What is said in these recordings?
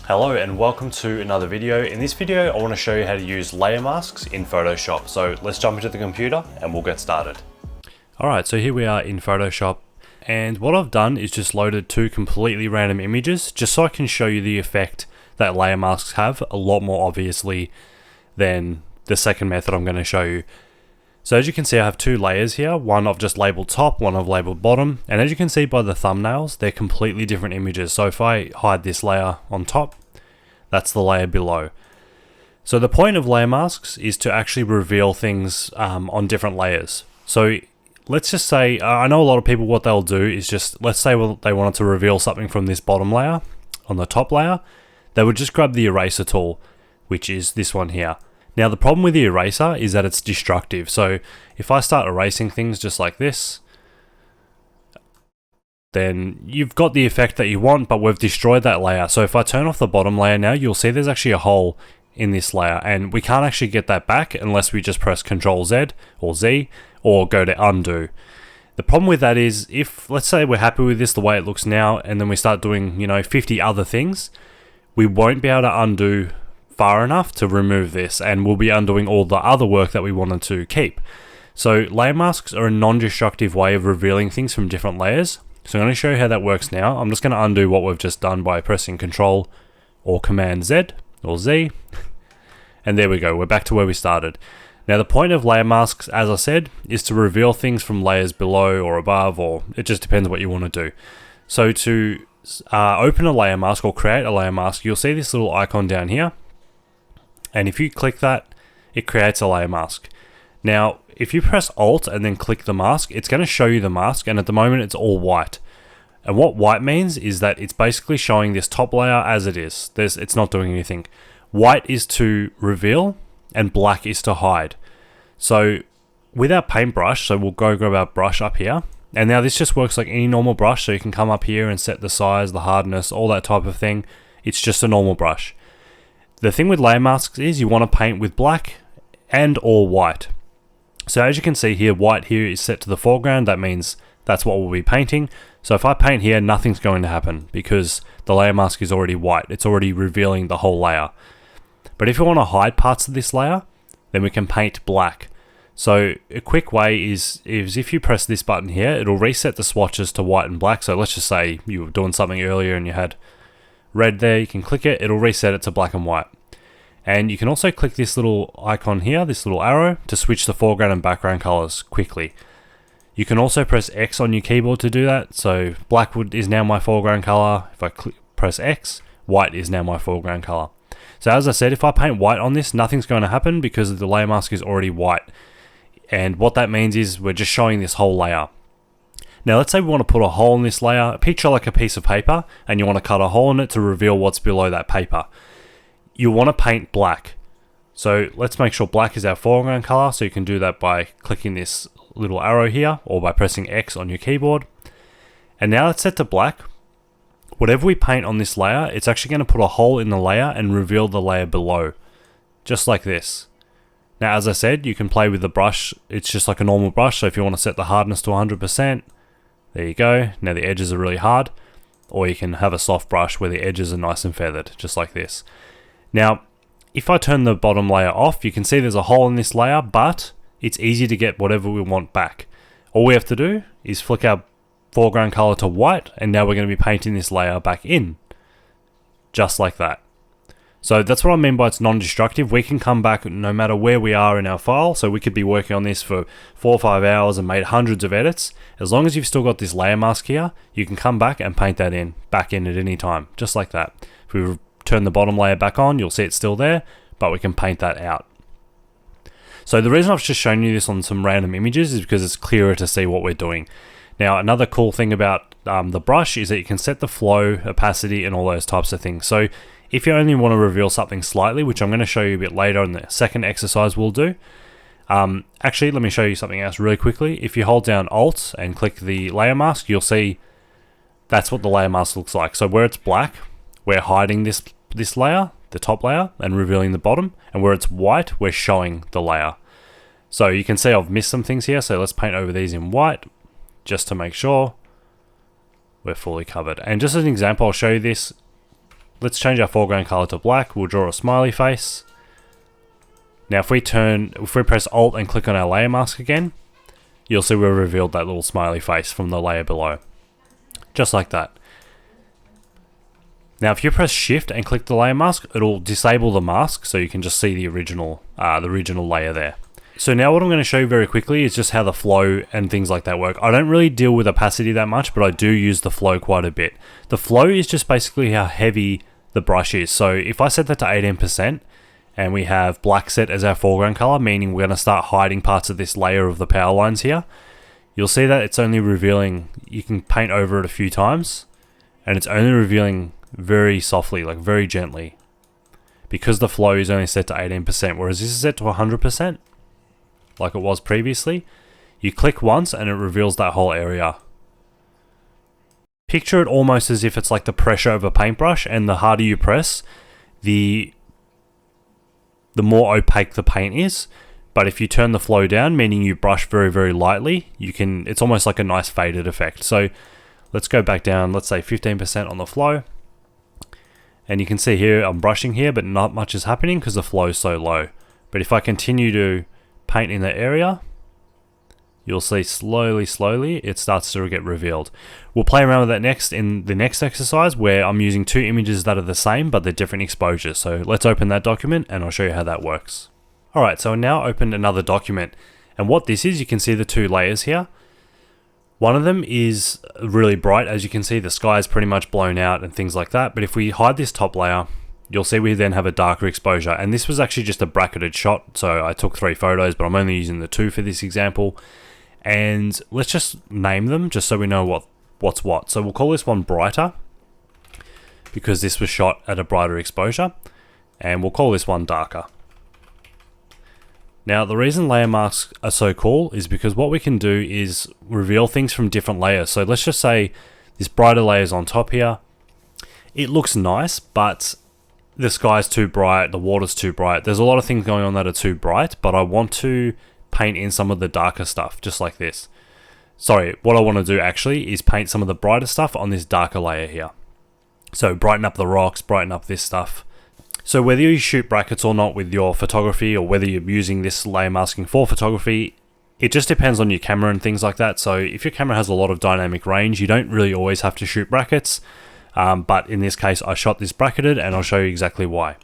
Hello and welcome to another video. In this video, I want to show you how to use layer masks in Photoshop. So let's jump into the computer and we'll get started. Alright, so here we are in Photoshop, and what I've done is just loaded two completely random images just so I can show you the effect that layer masks have a lot more obviously than the second method I'm going to show you. So as you can see, I have two layers here. One I've just labeled top, one I've labeled bottom. And as you can see by the thumbnails, they're completely different images. So if I hide this layer on top, that's the layer below. So the point of layer masks is to actually reveal things on different layers. So let's just say, I know a lot of people, what they'll do is just, let's say they wanted to reveal something from this bottom layer on the top layer. They would just grab the eraser tool, which is this one here. Now the problem with the eraser is that it's destructive. So if I start erasing things just like this, then you've got the effect that you want, but we've destroyed that layer. So if I turn off the bottom layer now, you'll see there's actually a hole in this layer, and we can't actually get that back unless we just press Ctrl Z or Z or go to undo. The problem with that is, if let's say we're happy with this the way it looks now, and then we start doing 50 other things, we won't be able to undo far enough to remove this, and we'll be undoing all the other work that we wanted to keep. So layer masks are a non-destructive way of revealing things from different layers. So I'm going to show you how that works now. I'm just going to undo what we've just done by pressing Control or Command Z or Z. And there we go, we're back to where we started. Now the point of layer masks, as I said, is to reveal things from layers below or above, or it just depends what you want to do. So to open a layer mask or create a layer mask, you'll see this little icon down here. And if you click that, it creates a layer mask. Now, if you press Alt and then click the mask, it's going to show you the mask, and at the moment it's all white. And what white means is that it's basically showing this top layer as it is. It's not doing anything. White is to reveal, and black is to hide. So with our paintbrush, so we'll go grab our brush up here. And now this just works like any normal brush, so you can come up here and set the size, the hardness, all that type of thing. It's just a normal brush. The thing with layer masks is you want to paint with black and or white. So as you can see here, white here is set to the foreground. That means that's what we'll be painting. So if I paint here, nothing's going to happen because the layer mask is already white. It's already revealing the whole layer. But if you want to hide parts of this layer, then we can paint black. So a quick way is if you press this button here, it'll reset the swatches to white and black. So let's just say you were doing something earlier and you had red there, you can click it, it'll reset it to black and white. And you can also click this little icon here, this little arrow, to switch the foreground and background colors quickly. You can also press X on your keyboard to do that. So black is now my foreground color. If I press X, white is now my foreground color. So as I said, if I paint white on this, nothing's going to happen because the layer mask is already white. And what that means is we're just showing this whole layer. Now let's say we want to put a hole in this layer, picture like a piece of paper, and you want to cut a hole in it to reveal what's below that paper. You want to paint black. So let's make sure black is our foreground color, so you can do that by clicking this little arrow here, or by pressing X on your keyboard. And now it's set to black. Whatever we paint on this layer, it's actually going to put a hole in the layer and reveal the layer below, just like this. Now as I said, you can play with the brush, it's just like a normal brush, so if you want to set the hardness to 100%, there you go. Now the edges are really hard, or you can have a soft brush where the edges are nice and feathered, just like this. Now, if I turn the bottom layer off, you can see there's a hole in this layer, but it's easy to get whatever we want back. All we have to do is flick our foreground color to white, and now we're going to be painting this layer back in, just like that. So that's what I mean by it's non-destructive. We can come back no matter where we are in our file. So we could be working on this for 4 or 5 hours and made hundreds of edits. As long as you've still got this layer mask here, you can come back and paint that back in at any time, just like that. If we turn the bottom layer back on, you'll see it's still there, but we can paint that out. So the reason I've just shown you this on some random images is because it's clearer to see what we're doing. Now another cool thing about the brush is that you can set the flow, opacity, and all those types of things. So if you only want to reveal something slightly, which I'm going to show you a bit later in the second exercise we'll do. Actually, let me show you something else really quickly. If you hold down Alt and click the layer mask, you'll see that's what the layer mask looks like. So where it's black, we're hiding this layer, the top layer, and revealing the bottom. And where it's white, we're showing the layer. So you can see I've missed some things here. So let's paint over these in white, just to make sure we're fully covered. And just as an example, I'll show you this. let's change our foreground color to black. We'll draw a smiley face. Now if we press Alt and click on our layer mask again, you'll see we've revealed that little smiley face from the layer below. Just like that. Now if you press Shift and click the layer mask, it'll disable the mask so you can just see the original layer there. So now what I'm going to show you very quickly is just how the flow and things like that work. I don't really deal with opacity that much, but I do use the flow quite a bit. The flow is just basically how heavy the brush is. So if I set that to 18% and we have black set as our foreground color, meaning we're going to start hiding parts of this layer of the power lines here, you'll see that it's only revealing, you can paint over it a few times and it's only revealing very softly, like very gently, because the flow is only set to 18%, whereas this is set to 100%, like it was previously. You click once and it reveals that whole area. Picture it almost as if it's like the pressure of a paintbrush, and the harder you press, the more opaque the paint is. But if you turn the flow down, meaning you brush very, very lightly, it's almost like a nice faded effect. So let's go back down, let's say 15% on the flow. And you can see here, I'm brushing here, but not much is happening because the flow is so low. But if I continue to paint in that area, you'll see slowly, it starts to get revealed. We'll play around with that next in the next exercise, where I'm using two images that are the same, but they're different exposures. So let's open that document and I'll show you how that works. All right, so I now opened another document. And what this is, you can see the two layers here. One of them is really bright. As you can see, the sky is pretty much blown out and things like that. But if we hide this top layer, you'll see we then have a darker exposure. And this was actually just a bracketed shot. So I took 3 photos, but I'm only using the 2 for this example. And let's just name them just so we know what's what. So we'll call this one brighter because this was shot at a brighter exposure. And we'll call this one darker. Now, the reason layer masks are so cool is because what we can do is reveal things from different layers. So let's just say this brighter layer is on top here. It looks nice, but the sky's too bright, the water's too bright. There's a lot of things going on that are too bright, but I want to paint in some of the darker stuff, just like this. Sorry, what I want to do actually is paint some of the brighter stuff on this darker layer here. So brighten up the rocks, brighten up this stuff. So whether you shoot brackets or not with your photography, or whether you're using this layer masking for photography, it just depends on your camera and things like that. So if your camera has a lot of dynamic range, you don't really always have to shoot brackets. But in this case, I shot this bracketed and I'll show you exactly why.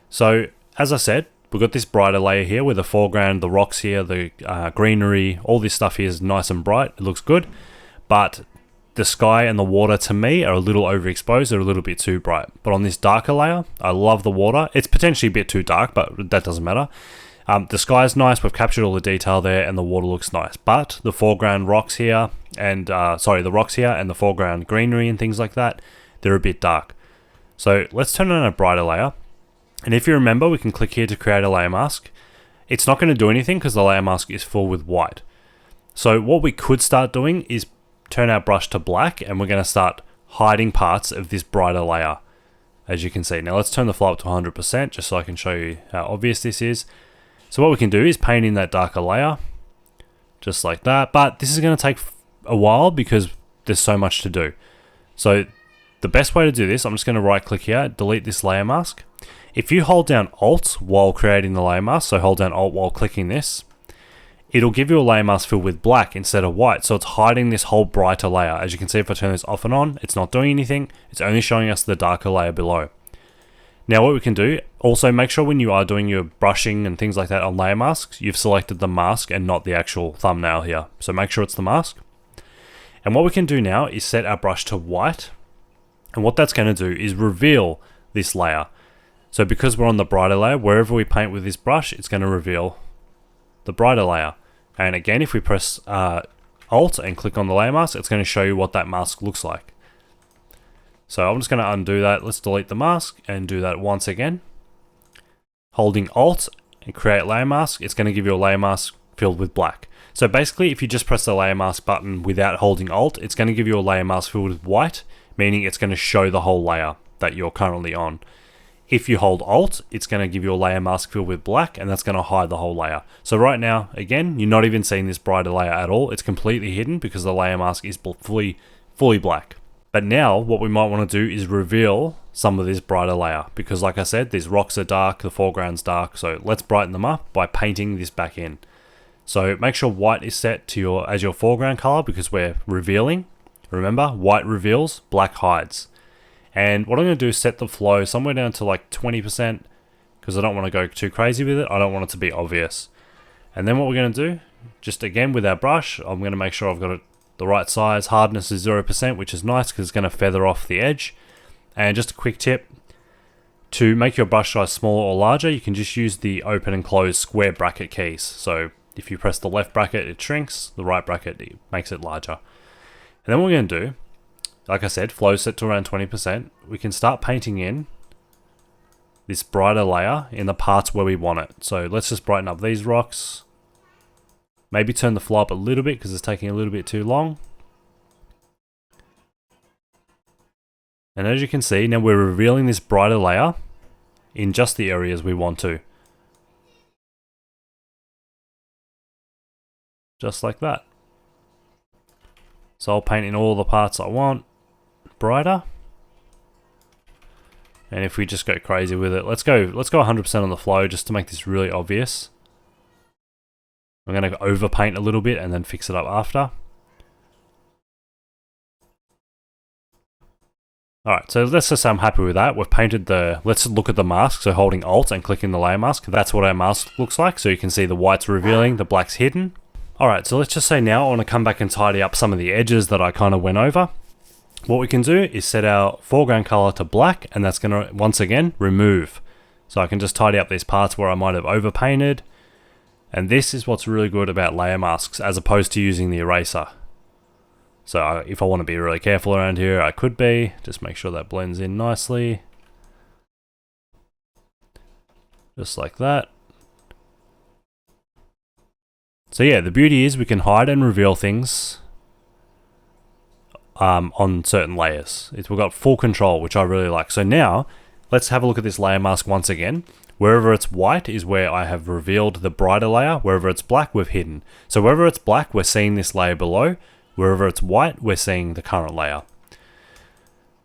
So as I said, we've got this brighter layer here with the foreground, the rocks here, the greenery, all this stuff here is nice and bright. It looks good. But the sky and the water to me are a little overexposed, they're a little bit too bright. But on this darker layer, I love the water. It's potentially a bit too dark, but that doesn't matter. The sky is nice, we've captured all the detail there, and the water looks nice. But the foreground rocks here, and the rocks here, and the foreground greenery and things like that, they're a bit dark. So let's turn on a brighter layer. And if you remember, we can click here to create a layer mask. It's not going to do anything because the layer mask is full with white. So what we could start doing is turn our brush to black, and we're going to start hiding parts of this brighter layer, as you can see. Now let's turn the flow up to 100% just so I can show you how obvious this is. So what we can do is paint in that darker layer, just like that. But this is going to take a while because there's so much to do. So the best way to do this, I'm just going to right click here, delete this layer mask. If you hold down Alt while creating the layer mask, so hold down Alt while clicking this, it'll give you a layer mask filled with black instead of white. So it's hiding this whole brighter layer. As you can see, if I turn this off and on, it's not doing anything. It's only showing us the darker layer below. Now what we can do, also make sure when you are doing your brushing and things like that on layer masks, you've selected the mask and not the actual thumbnail here. So make sure it's the mask. And what we can do now is set our brush to white. And what that's going to do is reveal this layer. So because we're on the brighter layer, wherever we paint with this brush, it's going to reveal the brighter layer. And again, if we press Alt and click on the layer mask, it's going to show you what that mask looks like. So I'm just going to undo that. Let's delete the mask and do that once again. Holding Alt and create layer mask, it's going to give you a layer mask filled with black. So basically, if you just press the layer mask button without holding Alt, it's going to give you a layer mask filled with white, meaning it's going to show the whole layer that you're currently on. If you hold Alt, it's going to give you a layer mask filled with black, and that's going to hide the whole layer. So right now, again, you're not even seeing this brighter layer at all. It's completely hidden because the layer mask is fully black. But now, what we might want to do is reveal some of this brighter layer, because like I said, these rocks are dark, the foreground's dark, so let's brighten them up by painting this back in. So make sure white is set to as your foreground color, because we're revealing. Remember, white reveals, black hides. And what I'm going to do is set the flow somewhere down to like 20%, because I don't want to go too crazy with it. I don't want it to be obvious. And then what we're going to do, just again with our brush, I'm going to make sure I've got it the right size. Hardness is 0%, which is nice because it's going to feather off the edge. And just a quick tip, to make your brush size smaller or larger, you can just use the open and close square bracket keys. So if you press the left bracket, it shrinks, the right bracket, it makes it larger. And then what we're going to do, like I said, flow set to around 20%. We can start painting in this brighter layer in the parts where we want it. So let's just brighten up these rocks. Maybe turn the flow up a little bit because it's taking a little bit too long. And as you can see, now we're revealing this brighter layer in just the areas we want to. Just like that. So I'll paint in all the parts I want brighter. And if we just go crazy with it, let's go 100% on the flow just to make this really obvious. I'm going to overpaint a little bit and then fix it up after. Alright, so let's just say I'm happy with that. We've painted let's look at the mask. So holding Alt and clicking the layer mask, that's what our mask looks like. So you can see the white's revealing, the black's hidden. Alright, so let's just say now I want to come back and tidy up some of the edges that I kind of went over. What we can do is set our foreground color to black, and that's going to, once again, remove. So I can just tidy up these parts where I might have overpainted. And this is what's really good about layer masks as opposed to using the eraser. So if I want to be really careful around here, I could be. Just make sure that blends in nicely. Just like that. So yeah, the beauty is we can hide and reveal things on certain layers. We've got full control, which I really like. So now, let's have a look at this layer mask once again. Wherever it's white is where I have revealed the brighter layer. Wherever it's black, we've hidden. So wherever it's black, we're seeing this layer below. Wherever it's white, we're seeing the current layer.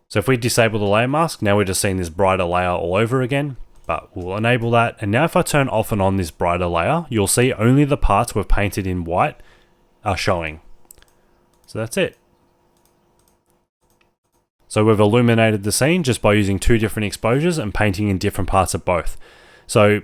So if we disable the layer mask, now we're just seeing this brighter layer all over again. But we'll enable that. And now if I turn off and on this brighter layer, you'll see only the parts we've painted in white are showing. So that's it. So we've illuminated the scene just by using two different exposures and painting in different parts of both. So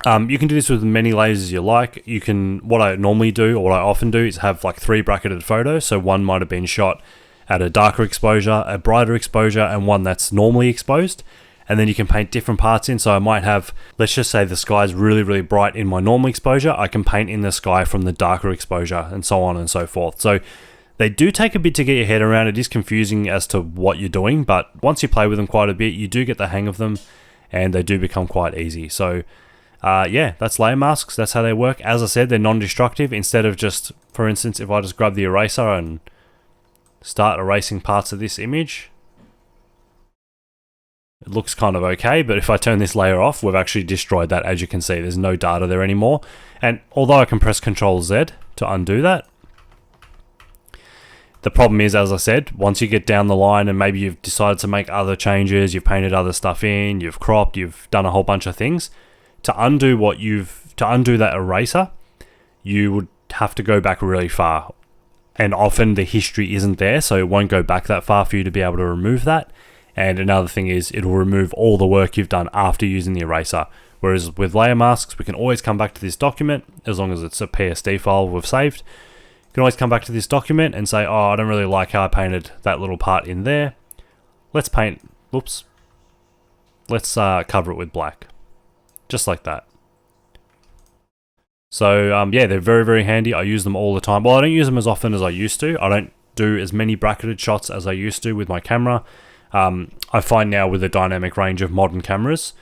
you can do this with many layers as you like. You can, what I normally do, or what I often do, is have like 3 bracketed photos. So one might have been shot at a darker exposure, a brighter exposure, and one that's normally exposed. And then you can paint different parts in. So I might have, let's just say the sky is really, really bright in my normal exposure. I can paint in the sky from the darker exposure, and so on and so forth. So they do take a bit to get your head around. It is confusing as to what you're doing, but once you play with them quite a bit, you do get the hang of them, and they do become quite easy. So yeah, that's layer masks. That's how they work. As I said, they're non-destructive. Instead of just, for instance, if I just grab the eraser and start erasing parts of this image, it looks kind of okay, but if I turn this layer off, we've actually destroyed that. As you can see, there's no data there anymore. And although I can press Ctrl Z to undo that, the problem is, as I said, once you get down the line and maybe you've decided to make other changes, you've painted other stuff in, you've cropped, you've done a whole bunch of things, to undo that eraser, you would have to go back really far. And often the history isn't there, so it won't go back that far for you to be able to remove that. And another thing is, it'll remove all the work you've done after using the eraser. Whereas with layer masks, we can always come back to this document, as long as it's a PSD file we've saved. You can always come back to this document and say, oh, I don't really like how I painted that little part in there. Let's paint, whoops. Let's cover it with black. Just like that. So yeah, they're very, very handy. I use them all the time. Well, I don't use them as often as I used to. I don't do as many bracketed shots as I used to with my camera. I find now with the dynamic range of modern cameras,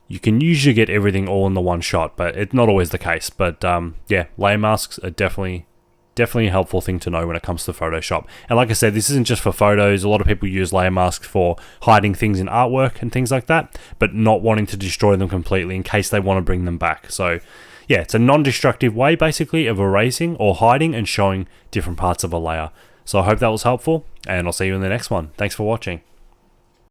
you can usually get everything all in the one shot, but it's not always the case. But yeah, layer masks are definitely a helpful thing to know when it comes to Photoshop. And like I said, this isn't just for photos. A lot of people use layer masks for hiding things in artwork and things like that, but not wanting to destroy them completely in case they want to bring them back. So yeah, it's a non-destructive way basically of erasing or hiding and showing different parts of a layer. So I hope that was helpful, and I'll see you in the next one. Thanks for watching.